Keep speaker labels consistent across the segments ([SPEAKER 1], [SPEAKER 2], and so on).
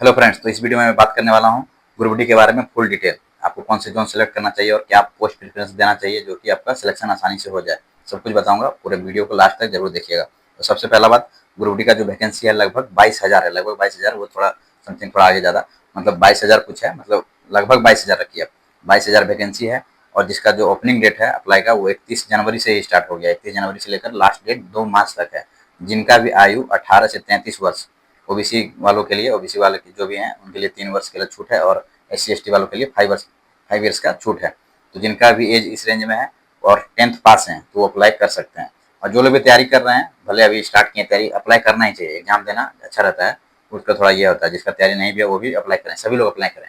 [SPEAKER 1] Hello friends, तो इस video में मैं बात करने वाला हूँ ग्रुप डी के बारे में फुल डिटेल। आपको कौन से जोन सेलेक्ट करना चाहिए और क्या पोस्ट प्रेफरेंस देना चाहिए जो कि आपका सिलेक्शन आसानी से हो जाए, सब कुछ बताऊंगा। पूरे वीडियो को लास्ट तक जरूर देखिएगा। तो सबसे पहला बात, ग्रुप डी का जो वैकेंसी है लगभग 22,000 है। लगभग 22,000, वो थोड़ा समथिंग थोड़ा आगे ज़्यादा, मतलब 22,000 कुछ है, मतलब लगभग 22,000 रखिए आप। 22,000 वैकेंसी है और जिसका जो ओपनिंग डेट है अप्लाई का वो 31 जनवरी से ही स्टार्ट हो गया। 31 जनवरी से लेकर लास्ट डेट 2 मार्च तक है। जिनका भी आयु 18 से 33 वर्ष, ओबीसी वालों के लिए, ओबीसी वाले जो भी हैं उनके लिए 3 वर्ष के लिए छूट है और एससी एसटी वालों के लिए 5 ईयर्स का छूट है। तो जिनका भी एज इस रेंज में है और 10th पास हैं तो वो अप्लाई कर सकते हैं। और जो लोग भी तैयारी कर रहे हैं, भले अभी स्टार्ट किए तैयारी, अप्लाई करना ही चाहिए। एग्जाम देना अच्छा रहता है, उसका थोड़ा ये होता है। जिसका तैयारी नहीं भी है वो भी अप्लाई करें, सभी लोग अप्लाई करें।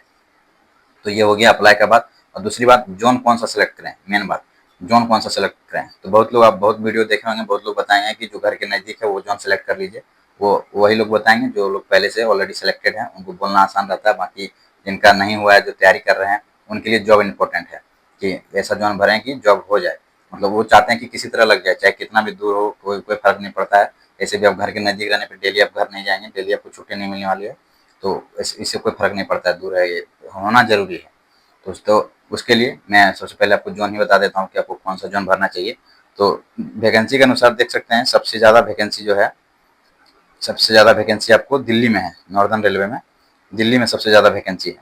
[SPEAKER 1] तो ये हो गया अप्लाई का बात। और दूसरी बात, जोन कौन सा सेलेक्ट करें, मेन बात, जोन कौन सा सेलेक्ट करें। तो बहुत लोग, आप बहुत वीडियो देखे होंगे, बहुत लोग बताएंगे कि जो घर के नज़दीक है वो जोन सेलेक्ट कर लीजिए। वो वही लोग बताएंगे जो लोग पहले से ऑलरेडी सेलेक्टेड हैं, उनको बोलना आसान रहता है। बाकी जिनका नहीं हुआ है, जो तैयारी कर रहे हैं, उनके लिए जॉब इंपॉर्टेंट है कि ऐसा जोन भरें कि जॉब हो जाए। मतलब वो चाहते हैं कि किसी तरह लग जाए, चाहे कितना भी दूर हो, कोई कोई फर्क नहीं पड़ता है। ऐसे भी आप घर के नज़दीक रहने पर डेली आप घर नहीं जाएंगे, डेली आपको छुट्टी नहीं मिलने वाली है, तो इससे कोई फर्क नहीं पड़ता है, दूर है, ये होना जरूरी है। तो उसके लिए मैं सबसे पहले आपको जोन ही बता देता हूँ कि आपको कौन सा जोन भरना चाहिए। तो वैकेंसी के अनुसार देख सकते हैं, सबसे ज़्यादा वैकेंसी जो है, सबसे ज़्यादा वैकेंसी आपको दिल्ली में है। नॉर्दर्न रेलवे में दिल्ली में सबसे ज़्यादा वैकेंसी है,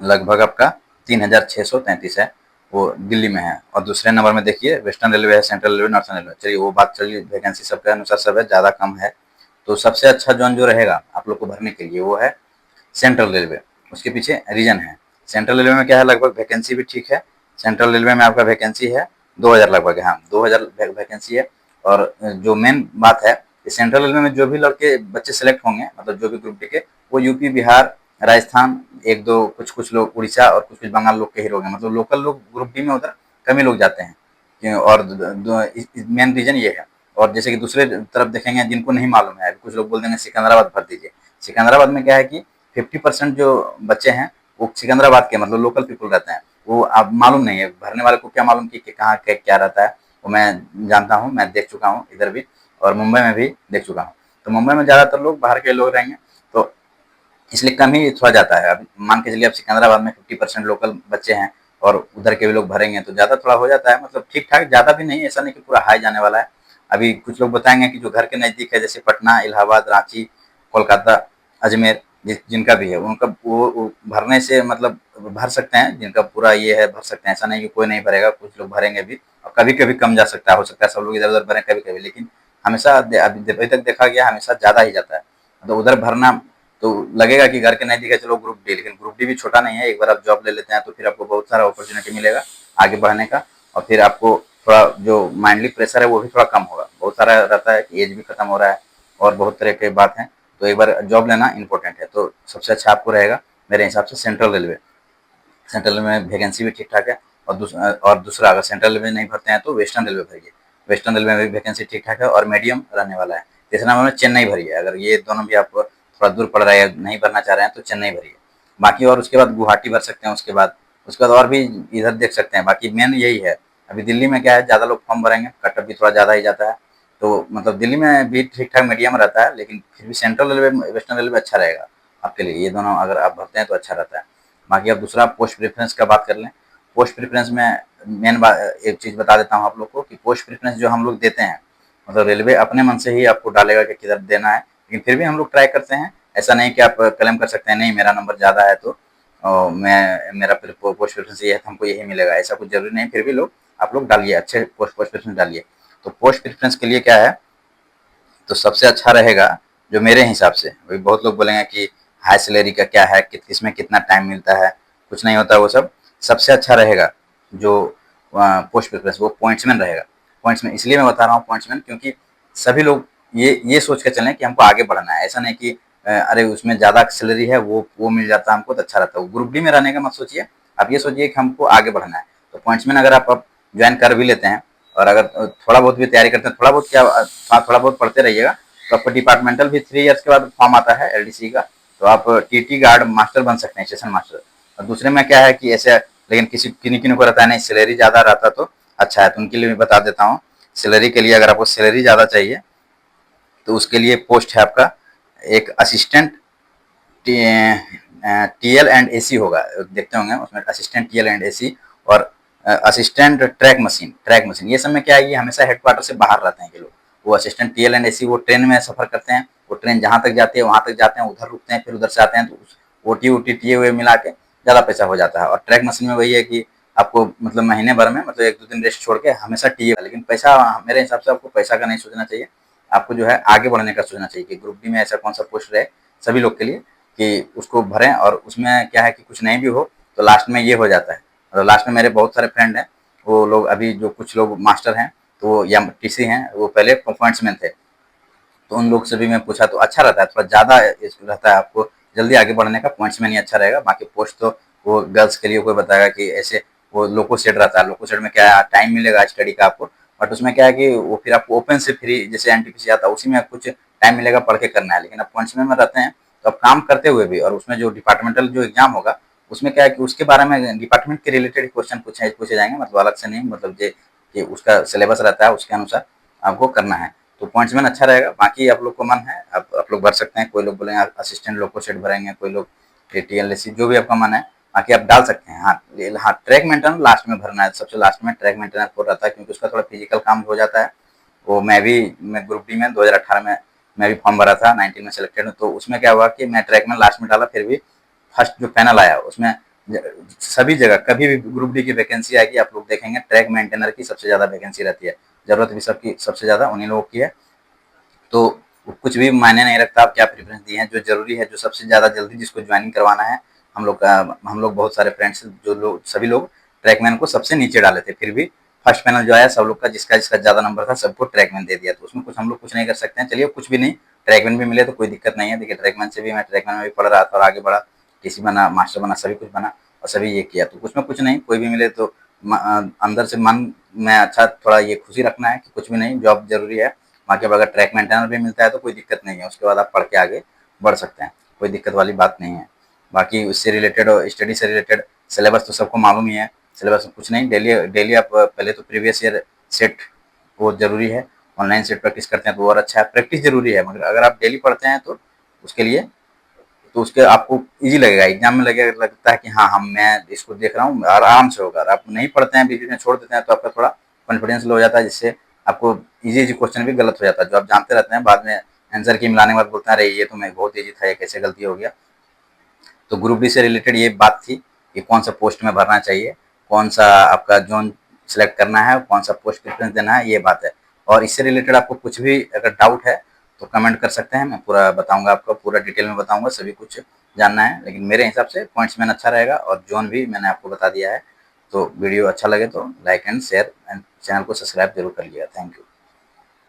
[SPEAKER 1] लगभग आपका 3,633 है, वो दिल्ली में है। और दूसरे नंबर में देखिए वेस्टर्न रेलवे है, सेंट्रल रेलवे, नॉर्थर्न रेलवे। चलिए वो बात चलिए, वैकेंसी सबके अनुसार सब है, ज़्यादा कम है। तो सबसे अच्छा जोन जो रहेगा आप लोग को भरने के लिए वो है सेंट्रल रेलवे। उसके पीछे रीजन है। सेंट्रल रेलवे में क्या है, लगभग वैकेंसी भी ठीक है। सेंट्रल रेलवे में आपका वैकेंसी है 2,000 लगभग है, हाँ 2,000 वैकेंसी है। और जो मेन बात है, सेंट्रल रेलवे में जो भी लड़के बच्चे सेलेक्ट होंगे, मतलब जो भी ग्रुप डी के, वो यूपी, बिहार, राजस्थान, एक दो कुछ कुछ लोग उड़ीसा और कुछ कुछ बंगाल लोग के ही होंगे। मतलब लोकल लोग ग्रुप डी में उधर कम ही लोग जाते हैं। और मेन रीजन ये है। और जैसे कि दूसरे तरफ देखेंगे, जिनको नहीं मालूम है, कुछ लोग बोल देंगे सिकंदराबाद भर दीजिए। सिकंदराबाद में क्या है कि 50% जो बच्चे हैं वो सिकंदराबाद के, मतलब लोकल पीपल रहते हैं। वो आप मालूम नहीं है, भरने वाले को क्या मालूम कि कहाँ क्या रहता है। वो मैं जानता हूँ, मैं देख चुका हूँ इधर भी और मुंबई में भी देख चुका हूँ। तो मुंबई में ज़्यादातर लोग बाहर के लोग रहेंगे, तो इसलिए कम ही थोड़ा जाता है। अब मान के चलिए आप सिकंदराबाद में 50% लोकल बच्चे हैं और उधर के भी लोग भरेंगे तो ज़्यादा थोड़ा हो जाता है, मतलब ठीक ठाक, ज़्यादा भी नहीं, ऐसा नहीं कि पूरा हाई जाने वाला है। अभी कुछ लोग बताएंगे कि जो घर के नज़दीक है, जैसे पटना, इलाहाबाद, रांची, कोलकाता, अजमेर, जिनका भी है उनका वो भरने से मतलब भर सकते हैं। जिनका पूरा ये है भर सकते हैं, ऐसा नहीं कि कोई नहीं भरेगा, कुछ लोग भरेंगे भी। और कभी कभी कम जा सकता है, हो सकता है सब लोग इधर उधर भरें कभी कभी, लेकिन हमेशा अभी तक देखा गया हमेशा ज़्यादा ही जाता है। तो उधर भरना तो लगेगा कि घर के नज़दीक है, चलो ग्रुप डी, लेकिन ग्रुप डी भी छोटा नहीं है। एक बार आप जॉब ले लेते हैं तो फिर आपको बहुत सारा अपॉर्चुनिटी मिलेगा आगे बढ़ने का। और फिर आपको थोड़ा जो माइंडली प्रेशर है वो भी थोड़ा कम होगा। बहुत सारा रहता है कि एज भी खत्म हो रहा है और बहुत तरह की बात है, तो एक बार जॉब लेना इंपॉर्टेंट है। तो सबसे अच्छा आपको रहेगा मेरे हिसाब से सेंट्रल रेलवे। सेंट्रल रेलवे में वैकेंसी भी ठीक ठाक है। और दूसरा, अगर सेंट्रल रेलवे नहीं भरते हैं तो वेस्टर्न रेलवे भरिए। वेस्टर्न रेलवे में भी वैकेंसी ठीक ठाक है और मीडियम रहने वाला है। तीसरा नंबर में चेन्नई भरिए। अगर ये दोनों भी आप थोड़ा दूर पड़ रहा है, नहीं भरना चाह रहे हैं तो चेन्नई भरिए। बाकी और उसके बाद गुवाहाटी भर सकते हैं। उसके बाद और भी इधर देख सकते हैं। बाकी मेन यही है। अभी दिल्ली में क्या है, ज़्यादा लोग फॉर्म भरेंगे, कटअप भी थोड़ा ज़्यादा ही जाता है। तो मतलब दिल्ली में भी ठीक ठाक मीडियम रहता है, लेकिन फिर भी सेंट्रल रेलवे, वेस्टर्न रेलवे अच्छा रहेगा आपके लिए। ये दोनों अगर आप भरते हैं तो अच्छा रहता है। बाकी अब दूसरा पोस्ट प्रेफरेंस का बात कर लें। पोस्ट प्रेफरेंस में मेन बात एक चीज़ बता देता हूँ आप लोग को कि पोस्ट प्रेफरेंस जो हम लोग देते हैं, मतलब रेलवे अपने मन से ही आपको डालेगा कि किधर देना है, लेकिन फिर भी हम लोग ट्राई करते हैं। ऐसा नहीं कि आप क्लेम कर सकते हैं नहीं मेरा नंबर ज़्यादा है तो मेरा फिर पोस्ट प्रेफरेंस ये है तो हमको यही मिलेगा, ऐसा कुछ जरूरी नहीं। फिर भी आप लोग डालिए, अच्छे पोस्ट प्रेफरेंस डालिए। तो पोस्ट प्रेफरेंस के लिए क्या है, तो सबसे अच्छा रहेगा जो मेरे हिसाब से, वही बहुत लोग बोलेंगे कि हाई सैलरी का क्या है, किसमें कितना टाइम मिलता है, कुछ नहीं होता वो सब। सबसे अच्छा रहेगा जो पोस्ट प्रेफरेंस, वो पॉइंट्समैन रहेगा। पॉइंट्समैन इसलिए मैं बता रहा हूँ पॉइंट्समैन, क्योंकि सभी लोग ये सोच कर चलें कि हमको आगे बढ़ना है। ऐसा नहीं कि अरे उसमें ज़्यादा सैलरी है, वो मिल जाता है हमको तो अच्छा रहता है। ग्रुप डी में रहने का मत सोचिए, आप ये सोचिए कि हमको आगे बढ़ना है। तो पॉइंट्समैन अगर आप ज्वाइन कर भी लेते हैं और अगर थोड़ा बहुत भी तैयारी करते हैं, थोड़ा बहुत क्या, थोड़ा बहुत पढ़ते रहिएगा, तो आपको डिपार्टमेंटल भी 3 ईयर्स के बाद फॉर्म आता है एलडीसी का। तो आप टीटी गार्ड मास्टर बन सकते हैं, स्टेशन मास्टर। और दूसरे में क्या है कि ऐसे, लेकिन किन्हीं किन्हीं को रहता है नहीं सैलरी ज़्यादा रहता तो अच्छा है, तो उनके लिए मैं बता देता हूँ। सैलरी के लिए अगर आपको सैलरी ज़्यादा चाहिए तो उसके लिए पोस्ट है आपका एक असिस्टेंट टीएल एंड एसी होगा, देखते होंगे उसमें असिस्टेंट टीएल एंड एसी और असिस्टेंट ट्रैक मशीन ये सब में क्या है, ये हमेशा हेडक्वार्टर से बाहर रहते हैं ये लोग। वो असिस्टेंट टीएल एंड एसी वो ट्रेन में सफर करते हैं, वो ट्रेन जहां तक जाती है वहां तक जाते हैं, उधर रुकते हैं, फिर उधर से आते हैं, तो ओटी ओटी टीए हुए मिला के ज्यादा पैसा हो जाता है। और ट्रैक मशीन में वही है कि आपको मतलब महीने भर में मतलब 1-2 दिन रेस्ट छोड़ के हमेशा टीए, लेकिन पैसा मेरे हिसाब से आपको पैसा का नहीं सोचना चाहिए, आपको जो है आगे बढ़ने का सोचना चाहिए कि ग्रुप डी में ऐसा कौन सा पोस्ट रहे सभी लोग के लिए कि उसको भरें। और उसमें क्या है कि कुछ नहीं भी हो तो लास्ट में ये हो जाता है। और लास्ट में मेरे बहुत सारे फ्रेंड हैं, वो लोग अभी जो कुछ लोग मास्टर हैं तो वो या टीसी हैं, वो पहले पॉइंट्समैन थे, तो उन लोग से भी मैं पूछा तो अच्छा रहता है, थोड़ा ज़्यादा रहता है, आपको जल्दी आगे बढ़ने का पॉइंट्समैन ही अच्छा रहेगा। बाकी पोस्ट तो वो गर्ल्स के लिए कोई बताएगा कि ऐसे वो लोको सेट रहता है, लोको सेट में क्या है टाइम मिलेगा स्टडी का आपको, बट उसमें क्या है कि वो फिर आपको ओपन से फ्री जैसे एनटीपीसी आता है उसी में कुछ टाइम मिलेगा पढ़ के करना है। लेकिन अब पॉइंट्समैन में रहते हैं तो अब काम करते हुए भी, और उसमें जो डिपार्टमेंटल जो एग्जाम होगा उसमें क्या है कि उसके बारे में डिपार्टमेंट के रिलेटेड क्वेश्चन पूछे जाएंगे, मतलब अलग से नहीं, मतलब कि उसका सिलेबस रहता है उसके अनुसार आपको करना है। तो पॉइंट्समैन अच्छा रहेगा। बाकी आप लोग को मन है आप लोग भर सकते हैं, कोई लोग बोलेंगे असिस्टेंट लोको सेट भरेंगे, कोई लोग टीएलएसी, जो भी आपका मन है बाकी आप डाल सकते हैं। हाँ हाँ, ट्रैक मेंटेनर लास्ट में भरना है, सबसे लास्ट में ट्रैक मेंटेनर को रहता है क्योंकि उसका थोड़ा फिजिकल काम हो जाता है। वो मैं ग्रुप डी में 2018 में मैं भी फॉर्म भरा था, 19 में सिलेक्टेड हूँ, तो उसमें क्या हुआ कि मैं ट्रैक में लास्ट में डाला, फिर भी फर्स्ट जो पैनल आया उसमें सभी जगह कभी भी ग्रुप डी की वैकेंसी आएगी आप लोग देखेंगे ट्रैक मेंटेनर की सबसे ज्यादा वैकेंसी रहती है, जरूरत भी सबकी सबसे ज्यादा उन्हीं लोगों की है। तो कुछ भी मायने नहीं रखता आप क्या प्रेफरेंस दिए हैं, जो जरूरी है जो सबसे ज्यादा जल्दी जिसको ज्वाइनिंग करवाना है। हम लोग बहुत सारे फ्रेंड्स जो लोग सभी लोग ट्रैकमैन को सबसे नीचे डाले थे, फिर भी फर्स्ट पैनल जो आया सब लोग का जिसका जिसका ज्यादा नंबर था सबको ट्रैकमैन दे दिया, तो उसमें कुछ हम लोग कुछ नहीं कर सकते हैं। चलिए कुछ भी नहीं, ट्रैकमैन भी मिले तो कोई दिक्कत नहीं है। देखिए ट्रैकमैन से भी मैं ट्रैकमैन में भी पढ़ रहा था और आगे बढ़ा, टीसी बना, मास्टर बना, सभी कुछ बना और सभी ये किया, तो कुछ में कुछ नहीं, कोई भी मिले तो अंदर से मन में अच्छा थोड़ा ये खुशी रखना है कि कुछ भी नहीं, जॉब जरूरी है। बाकी अब अगर ट्रैक मेंटेनर भी मिलता है तो कोई दिक्कत नहीं है, उसके बाद आप पढ़ के आगे बढ़ सकते हैं, कोई दिक्कत वाली बात नहीं है। बाकी उससे रिलेटेड और स्टडी से रिलेटेड सिलेबस तो सबको मालूम ही है, सिलेबस कुछ नहीं, डेली डेली आप पहले तो प्रीवियस ईयर सेट वो जरूरी है, ऑनलाइन सेट प्रैक्टिस करते हैं तो और अच्छा है, प्रैक्टिस जरूरी है, मगर अगर आप डेली पढ़ते हैं तो उसके लिए तो उसके आपको इजी लगेगा, एग्जाम में लगेगा, लगता है कि हाँ हम मैं इसको देख रहा हूँ आराम से होगा। आप नहीं पढ़ते हैं बीच में छोड़ देते हैं तो आपका थोड़ा कॉन्फिडेंस लो हो जाता है, जिससे आपको इजी इजी क्वेश्चन भी गलत हो जाता है, जो आप जानते रहते हैं बाद में आंसर की मिलाने के बाद बोलते हैं अरे ये तो मैं बहुत ईजी था, ये कैसे गलती हो गया। तो ग्रुप डी से रिलेटेड ये बात थी कि कौन सा पोस्ट में भरना चाहिए, कौन सा आपका जोन सिलेक्ट करना है, कौन सा पोस्ट प्रेफरेंस देना है, ये बात है। और इससे रिलेटेड आपको कुछ भी अगर डाउट है तो कमेंट कर सकते हैं, मैं पूरा बताऊंगा, आपको पूरा डिटेल में बताऊंगा, सभी कुछ जानना है। लेकिन मेरे हिसाब से पॉइंट्समैन अच्छा रहेगा और जोन भी मैंने आपको बता दिया है। तो वीडियो अच्छा लगे तो like and share and channel को सब्सक्राइब जरूर कर लिया। Thank you.